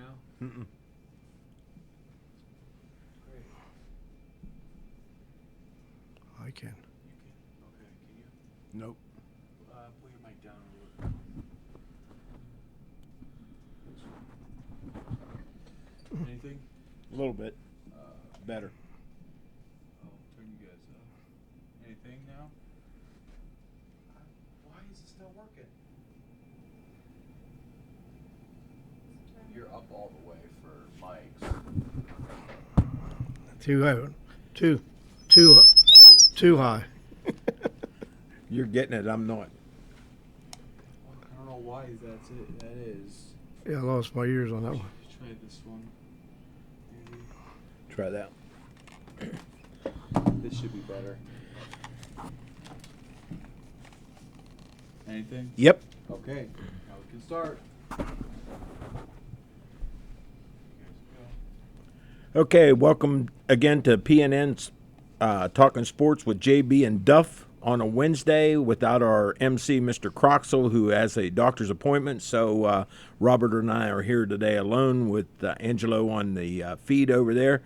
now? Mm-mm. Great. I can. You can. Okay. Can you? Nope. Pull your mic down a little bit. Anything? A little bit Uh, better. I'll turn you guys up. Anything now? Why is this not working? You're up all the way for mics. Too high. Oh, Too high. You're getting it. I'm not. I don't know why that's it. That is. Yeah, I lost my ears on that one. Try this one. Maybe. Try that. This should be better. Anything? Yep. Okay. Now we can start. Okay, welcome again to PNN's Talking Sports with JB and Duff on a Wednesday without our MC, Mr. Croxell, who has a doctor's appointment. So Robert and I are here today alone with Angelo on the feed over there.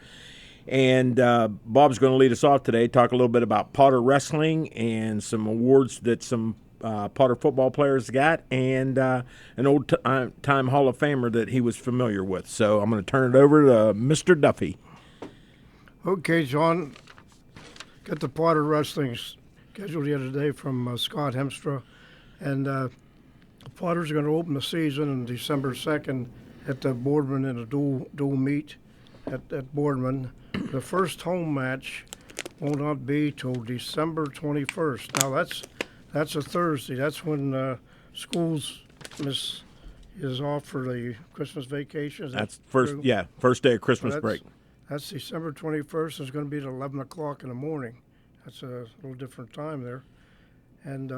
And Bob's going to lead us off today, talk a little bit about Potter Wrestling and some awards that some Potter football players got, and an old-time Hall of Famer that he was familiar with. So I'm going to turn it over to Mr. Duffy. Okay, John. Got the Potter Wrestling scheduled the other day from Scott Hemstra. And the Potters are going to open the season on December 2nd at the Boardman in a dual meet at Boardman. The first home match will not be till December 21st. Now, that's a Thursday. That's when schools is off for the Christmas vacation. That's first day of Christmas break. That's December 21st. It's going to be at 11 o'clock in the morning. That's a little different time there. And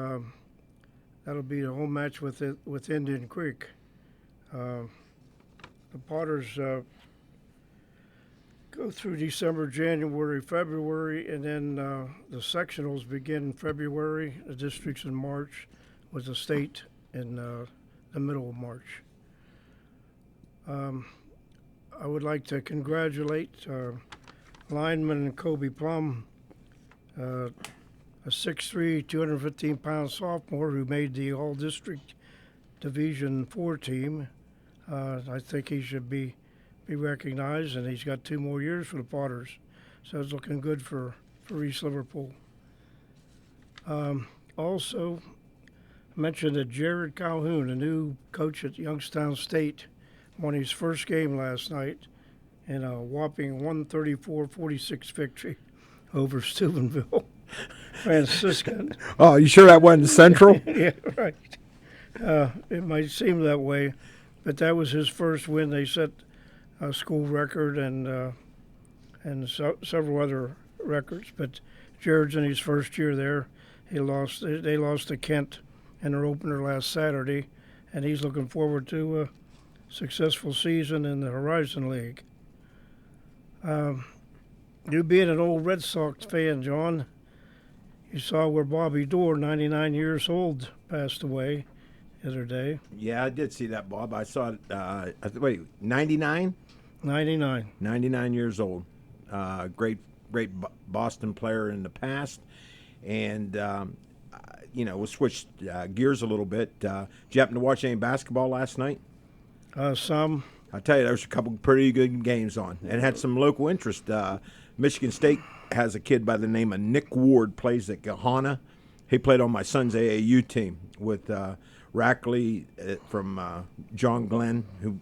that'll be a home match with Indian Creek. The Potters go through December, January, February, and then the sectionals begin in February, the districts in March, with the state in the middle of March. I would like to congratulate lineman Kobe Plum, a 6'3", 215-pound sophomore who made the All-District Division IV team. I think he should be recognized, and he's got 2 more years for the Potters, so it's looking good for East Liverpool. Also, I mentioned that Jared Calhoun, a new coach at Youngstown State, won his first game last night in a whopping 134-46 victory over Steubenville Franciscan. Oh, you sure that wasn't Central? Yeah, right. It might seem that way, but that was his first win. They set a school record and several other records, but Jared's in his first year there. They lost to Kent in their opener last Saturday, and he's looking forward to a successful season in the Horizon League. You being an old Red Sox fan, John, you saw where Bobby Dorr, 99 years old, passed away the other day. Yeah, I did see that, Bob. I saw it. Wait, 99? 99. 99 years old. Great Boston player in the past. And, we'll switch gears a little bit. Did you happen to watch any basketball last night? Some. I'll tell you, there was a couple pretty good games on and had some local interest. Michigan State has a kid by the name of Nick Ward, plays at Gahanna. He played on my son's AAU team with Rackley from John Glenn, who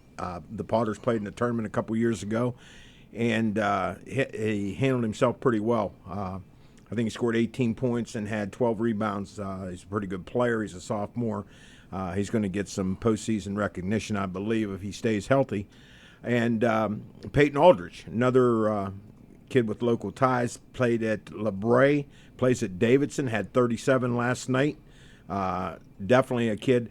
the Potters played in the tournament a couple years ago. And he handled himself pretty well. I think he scored 18 points and had 12 rebounds. He's a pretty good player. He's a sophomore. He's going to get some postseason recognition, I believe, if he stays healthy. And Peyton Aldridge, another kid with local ties, played at LeBray, plays at Davidson, had 37 last night. Definitely a kid.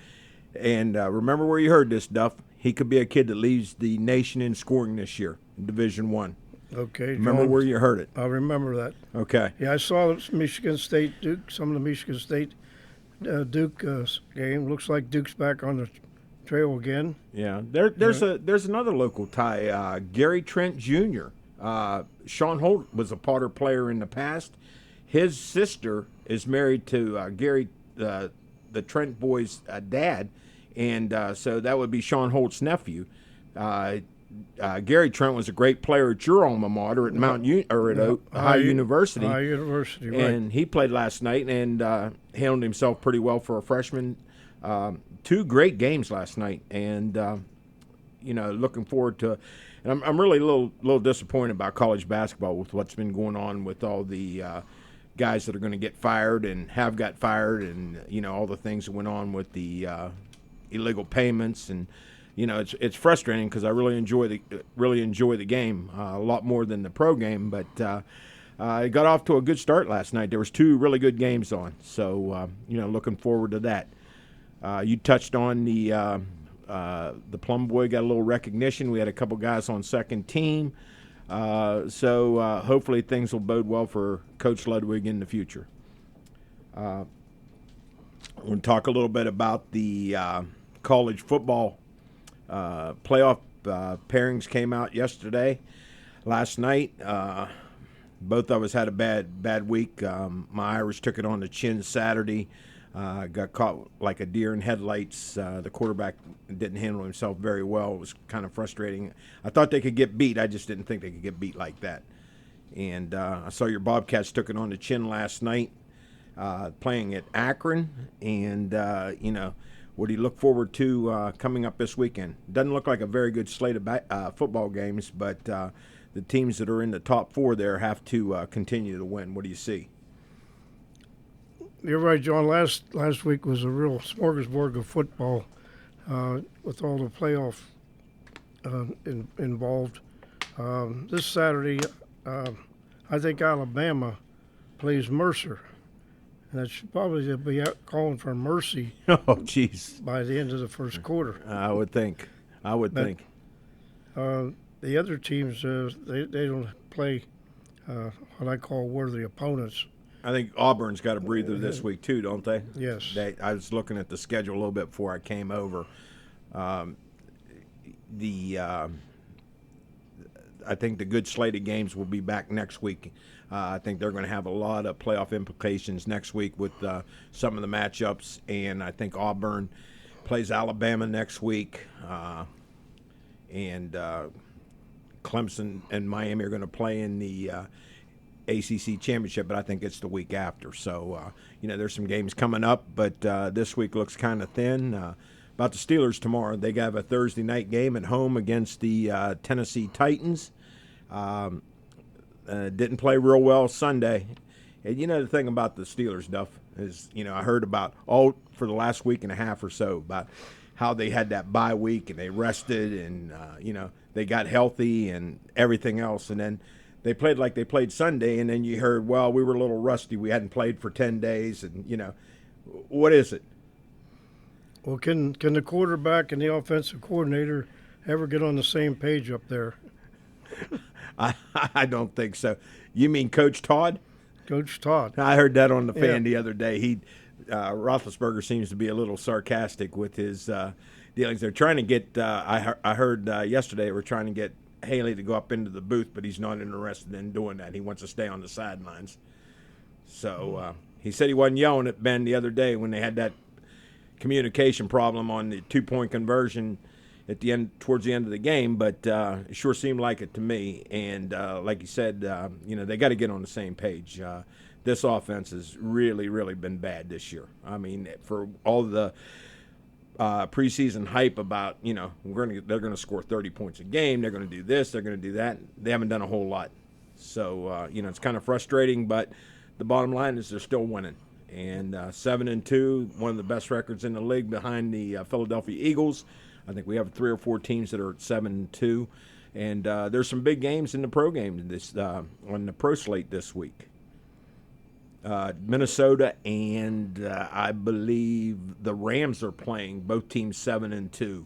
And remember where you heard this, Duff. He could be a kid that leads the nation in scoring this year, Division I. Okay. Remember where you heard it. I remember that. Okay. Yeah, I saw Michigan State Duke, some of the Michigan State Duke game. Looks like Duke's back on the trail again. Yeah, there's another local tie, Gary Trent Jr. Sean Holt was a Potter player in the past. His sister is married to Gary, the Trent boys' dad, and so that would be Sean Holt's nephew. Gary Trent was a great player at your alma mater at Ohio University. Ohio University, right. And he played last night and handled himself pretty well for a freshman. 2 great games last night, and looking forward to. And I'm really a little disappointed about college basketball with what's been going on with all the guys that are going to get fired and have got fired, and all the things that went on with the illegal payments, and it's frustrating because I really enjoy the game a lot more than the pro game, but it got off to a good start last night. There was 2 really good games on, so looking forward to that. You touched on the Plum Boy got a little recognition. We had a couple guys on second team. So hopefully things will bode well for Coach Ludwig in the future. We're going to talk a little bit about the college football playoff pairings came out yesterday. Last night, both of us had a bad week. My Irish took it on the chin Saturday. Got caught like a deer in headlights. The quarterback didn't handle himself very well. It was kind of frustrating. I thought they could get beat. I just didn't think they could get beat like that. And I saw your Bobcats took it on the chin last night, playing at Akron. And, what do you look forward to coming up this weekend? Doesn't look like a very good slate of football games, but the teams that are in the top 4 there have to continue to win. What do you see? You're right, John. Last week was a real smorgasbord of football with all the playoff involved. This Saturday, I think Alabama plays Mercer. And that should probably be out calling for mercy. Oh, jeez. By the end of the first quarter. I would think. The other teams, they don't play what I call worthy opponents. I think Auburn's got a breather this week too, don't they? Yes. I was looking at the schedule a little bit before I came over. I think the good slate of games will be back next week. I think they're going to have a lot of playoff implications next week with some of the matchups, and I think Auburn plays Alabama next week, and Clemson and Miami are going to play in the ACC championship, but I think it's the week after. So, there's some games coming up, but this week looks kind of thin. About the Steelers tomorrow, they have a Thursday night game at home against the Tennessee Titans. Didn't play real well Sunday. And the thing about the Steelers, Duff, is, I heard about all for the last week and a half or so about how they had that bye week and they rested and, they got healthy and everything else. And then they played like they played Sunday, and then you heard, well, we were a little rusty. We hadn't played for 10 days. And, what is it? Well, can the quarterback and the offensive coordinator ever get on the same page up there? I don't think so. You mean Coach Todd? Coach Todd. I heard that on the fan the other day. Roethlisberger seems to be a little sarcastic with his dealings. They're trying to get, I heard yesterday, we're trying to get Haley to go up into the booth, but he's not interested in doing that. He wants to stay on the sidelines. So he said he wasn't yelling at Ben the other day when they had that communication problem on the 2-point conversion at the end, towards the end of the game, but it sure seemed like it to me. And like you said, they got to get on the same page. This offense has really, really been bad this year. I mean, for all the preseason hype about, they're going to score 30 points a game, they're going to do this, they're going to do that. They haven't done a whole lot. So, it's kind of frustrating, but the bottom line is they're still winning. And 7-2, one of the best records in the league behind the Philadelphia Eagles. I think we have 3 or 4 teams that are at 7-2. And there's some big games in the pro game on the pro slate this week. Minnesota and I believe the Rams are playing, both teams 7-2.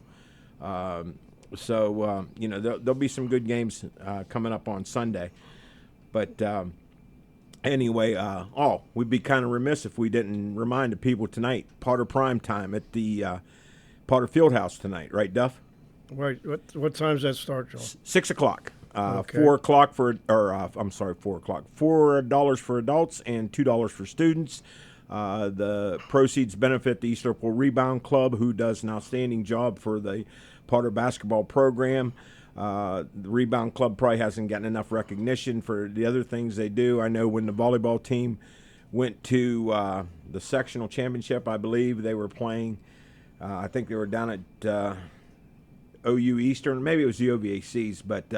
So there'll be some good games coming up on Sunday. But anyway, we'd be kind of remiss if we didn't remind the people tonight, Potter Prime Time at the Potter Fieldhouse tonight, right, Duff? Right. What time's that start, John? 6 o'clock. Okay. 4 o'clock I'm sorry, 4 o'clock. $4 for adults and $2 for students. The proceeds benefit the East Oakville Rebound Club, who does an outstanding job for the Potter basketball program. The Rebound Club probably hasn't gotten enough recognition for the other things they do. I know when the volleyball team went to the sectional championship, I believe they were playing, I think they were down at OU Eastern, maybe it was the OVACs, but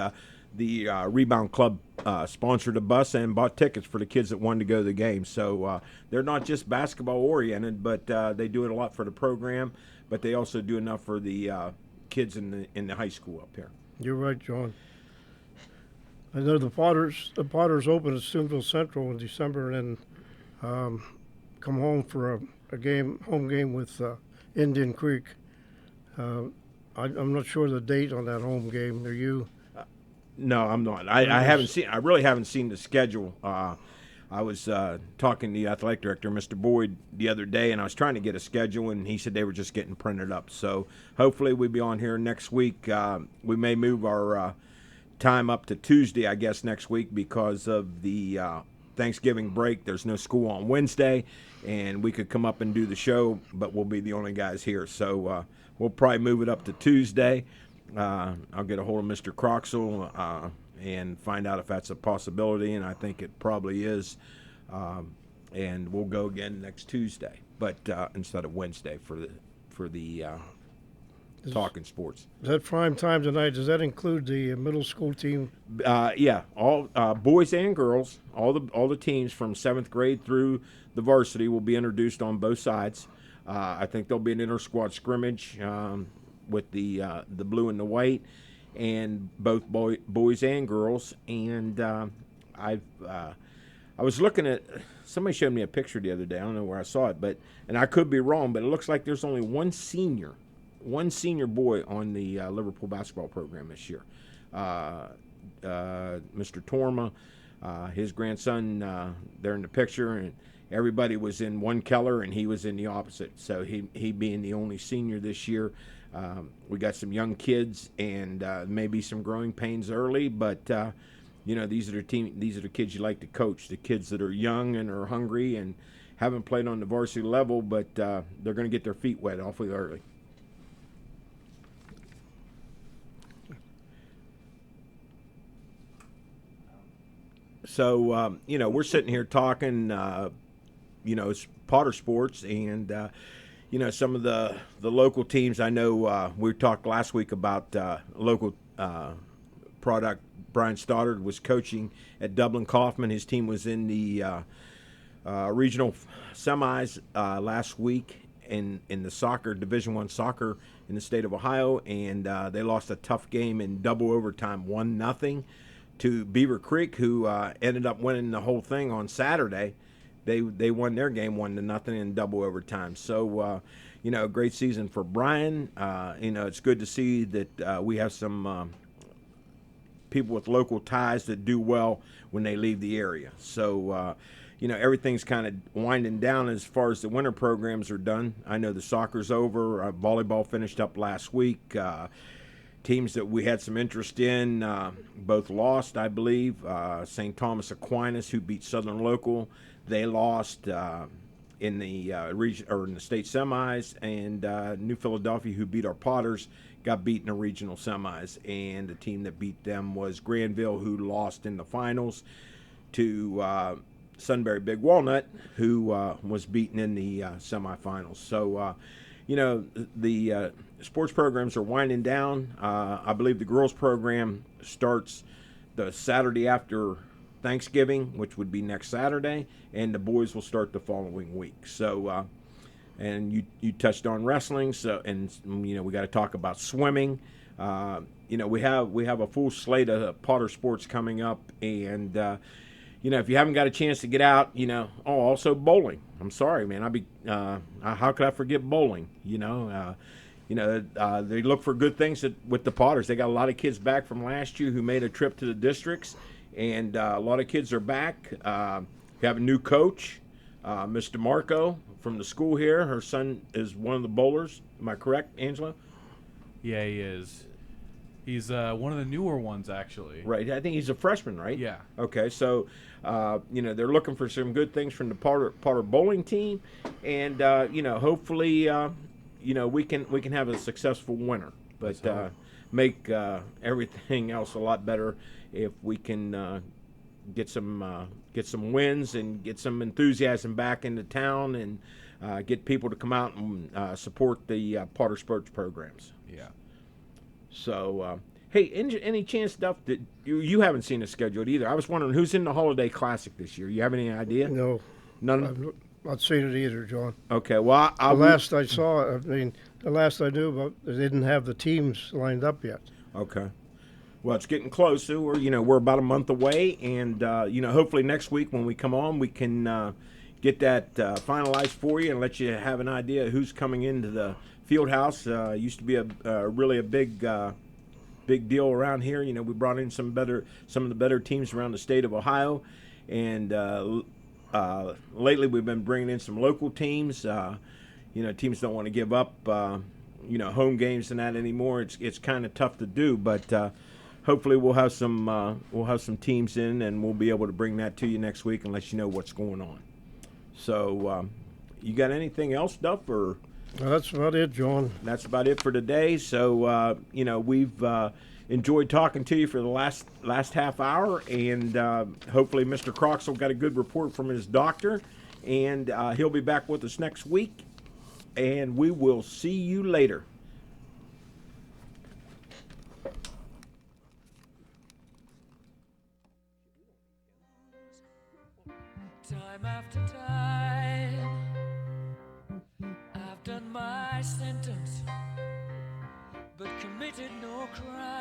the Rebound Club sponsored a bus and bought tickets for the kids that wanted to go to the game. So they're not just basketball oriented, but they do it a lot for the program, but they also do enough for the kids in the high school up here. You're right, John. I know the Potters open at Steubenville Central in December, and then come home for a home game with Indian Creek. I'm not sure the date on that home game. Are you? No, I'm not. I haven't seen. I really haven't seen the schedule. I was talking to the athletic director, Mr. Boyd, the other day, and I was trying to get a schedule, and he said they were just getting printed up. So hopefully we'll be on here next week. We may move our time up to Tuesday, I guess, next week because of the Thanksgiving break. There's no school on Wednesday, and we could come up and do the show, but we'll be the only guys here. So we'll probably move it up to Tuesday. I'll get a hold of Mr. Croxall and find out if that's a possibility, and I think it probably is. And we'll go again next Tuesday, but instead of Wednesday for the talking sports. Is that prime time tonight? Does that include the middle school team? Yeah, all boys and girls, all the teams from 7th grade through the varsity will be introduced on both sides. I think there'll be an inter-squad scrimmage with the blue and the white, and both boys and girls. And I was looking at, somebody showed me a picture the other day. I don't know where I saw it, and I could be wrong, but it looks like there's only one senior boy on the Liverpool basketball program this year. Mr. Torma, his grandson, they're in the picture, and everybody was in one color, and he was in the opposite. So he being the only senior this year. We got some young kids, and maybe some growing pains early, but these are the kids you like to coach. The kids that are young and are hungry and haven't played on the varsity level, but they're going to get their feet wet awfully early. So we're sitting here talking. It's Potter sports, and some of the local teams. I know we talked last week about local product. Brian Stoddard was coaching at Dublin Kaufman. His team was in the regional semis last week in the soccer, Division I soccer in the state of Ohio, and they lost a tough game in double overtime, 1-0 to Beaver Creek, who ended up winning the whole thing on Saturday. They won their game 1-0 in double overtime. So, a great season for Brian. It's good to see that we have some people with local ties that do well when they leave the area. So, everything's kind of winding down as far as the winter programs are done. I know the soccer's over. Volleyball finished up last week. Teams that we had some interest in both lost, I believe. St. Thomas Aquinas, who beat Southern Local, they lost in the region or in the state semis, and New Philadelphia, who beat our Potters, got beat in the regional semis. And the team that beat them was Granville, who lost in the finals to Sunbury Big Walnut, who was beaten in the semifinals. So, the sports programs are winding down. I believe the girls program starts the Saturday after Thanksgiving, which would be next Saturday, and the boys will start the following week. So, and you touched on wrestling, so we got to talk about swimming. We have a full slate of Potter sports coming up, and if you haven't got a chance to get out, also bowling. I'm sorry, man. How could I forget bowling? They look for good things with the Potters. They got a lot of kids back from last year who made a trip to the districts, and a lot of kids are back. We have a new coach, Mr. Marco from the school here. Her son is one of the bowlers. Am I correct, Angelo? Yeah, he is. He's one of the newer ones, actually. Right. I think he's a freshman, right? Yeah. Okay. So, they're looking for some good things from the Potter bowling team, and hopefully, we can have a successful winter. But make everything else a lot better if we can get some wins and get some enthusiasm back into town and get people to come out and support the Potter Sports programs. Yeah. So, hey, any chance, Duff, that you haven't seen the schedule either? I was wondering who's in the Holiday Classic this year. You have any idea? No, None. I've not seen it either, John. Okay. Well, The last I saw, the last I knew about, they didn't have the teams lined up yet. Okay. Well, it's getting closer. We're about a month away, and hopefully next week when we come on, we can get that finalized for you and let you have an idea of who's coming into the field house. Used to be really a big deal around here. We brought in some of the better teams around the state of Ohio, and lately we've been bringing in some local teams. Teams don't want to give up home games and that anymore. It's kind of tough to do, but hopefully we'll have some teams in, and we'll be able to bring that to you next week and let you know what's going on. So, you got anything else, Duff, or? Well, that's about it, John. That's about it for today. So, we've enjoyed talking to you for the last half hour, and hopefully Mr. Croxall got a good report from his doctor, and he'll be back with us next week, and we will see you later. Time after time, I've done my sentence, but committed no crime.